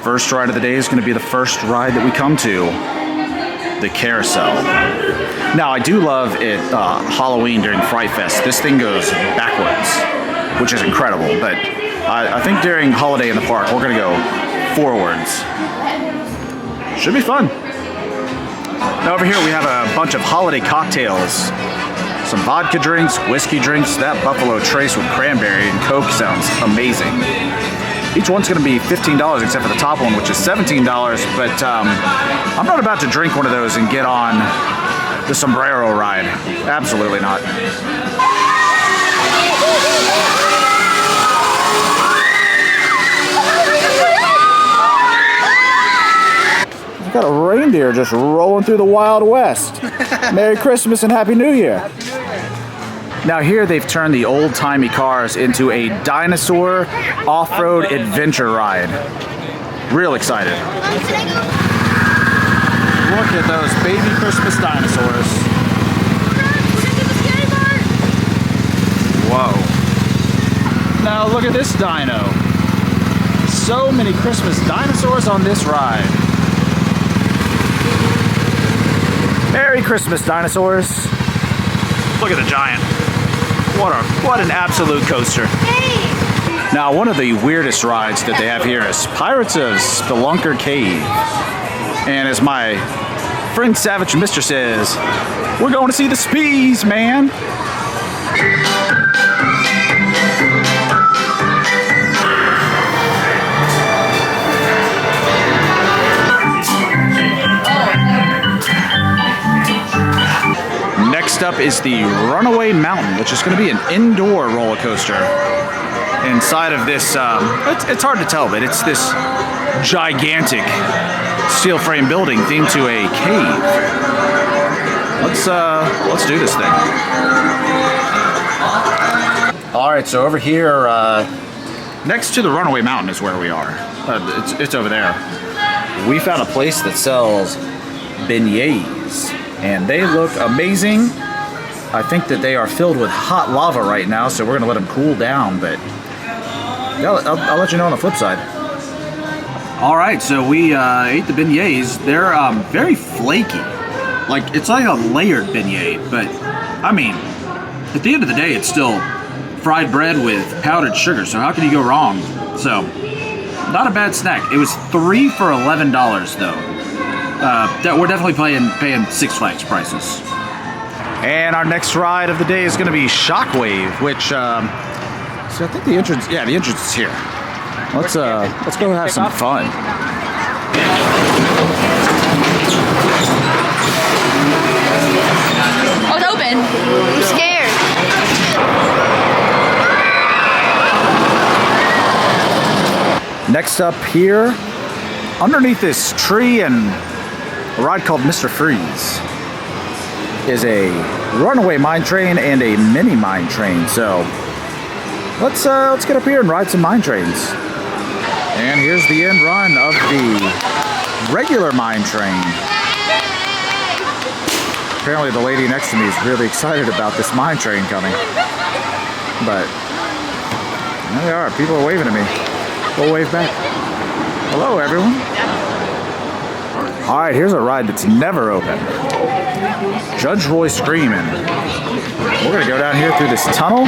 First ride of the day is going to be the first ride that we come to, the carousel. Now, I do love it Halloween during Fright Fest. This thing goes backwards, which is incredible. But I think during Holiday in the Park, we're going to go forwards. Should be fun. Now, over here we have a bunch of holiday cocktails. Some vodka drinks, whiskey drinks. That Buffalo Trace with cranberry and Coke sounds amazing. Each one's going to be $15 except for the top one, which is $17, but I'm not about to drink one of those and get on the sombrero ride. Absolutely not. We've got a reindeer just rolling through the Wild West. Merry Christmas and Happy New Year. Now here they've turned the old-timey cars into a dinosaur off-road adventure ride. Real excited. Look at those baby Christmas dinosaurs. Whoa. Now look at this dino. So many Christmas dinosaurs on this ride. Merry Christmas, dinosaurs. Look at the giant. What an absolute coaster. Hey. Now, one of the weirdest rides that they have here is Pirates of Spelunker Cave. And as my friend Savage Mister says, we're going to see the Spees, man. Next up is the Runaway Mountain, which is going to be an indoor roller coaster. Inside of this, it's hard to tell, but it's this gigantic steel frame building themed to a cave. Let's do this thing. All right, so over here, next to the Runaway Mountain is where we are. It's over there. We found a place that sells beignets. And they look amazing. I think that they are filled with hot lava right now, so we're gonna let them cool down, but yeah, I'll let you know on the flip side. All right, so we ate the beignets. They're very flaky. Like, it's like a layered beignet, but I mean, at the end of the day, it's still fried bread with powdered sugar, so how can you go wrong? So, not a bad snack. It was 3 for $11 though. We're definitely paying Six Flags prices. And our next ride of the day is going to be Shockwave, which so I think the entrance is here. Let's go have some fun. Oh, it's open. I'm scared. Next up here, underneath this tree and a ride called Mr. Freeze is a runaway mine train and a mini mine train. So let's get up here and ride some mine trains. And here's the end run of the regular mine train. Apparently the lady next to me is really excited about this mine train coming. But there they are, people are waving at me. We'll wave back. Hello everyone. All right, here's a ride that's never open. Judge Roy Screamin'. We're gonna go down here through this tunnel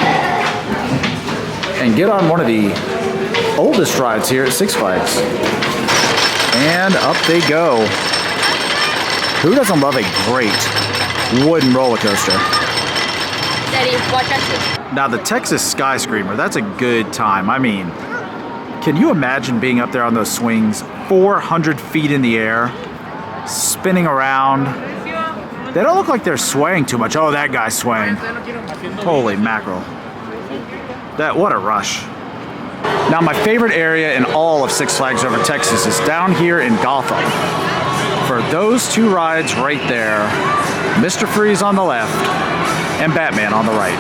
and get on one of the oldest rides here at Six Flags. And up they go. Who doesn't love a great wooden roller coaster? Daddy, watch us. Now the Texas Sky Screamer, that's a good time. I mean, can you imagine being up there on those swings, 400 feet in the air, spinning around? They don't look like they're swaying too much. Oh, that guy's swaying. Holy mackerel. What a rush. Now, my favorite area in all of Six Flags Over Texas is down here in Gotham. For those two rides right there, Mr. Freeze on the left and Batman on the right.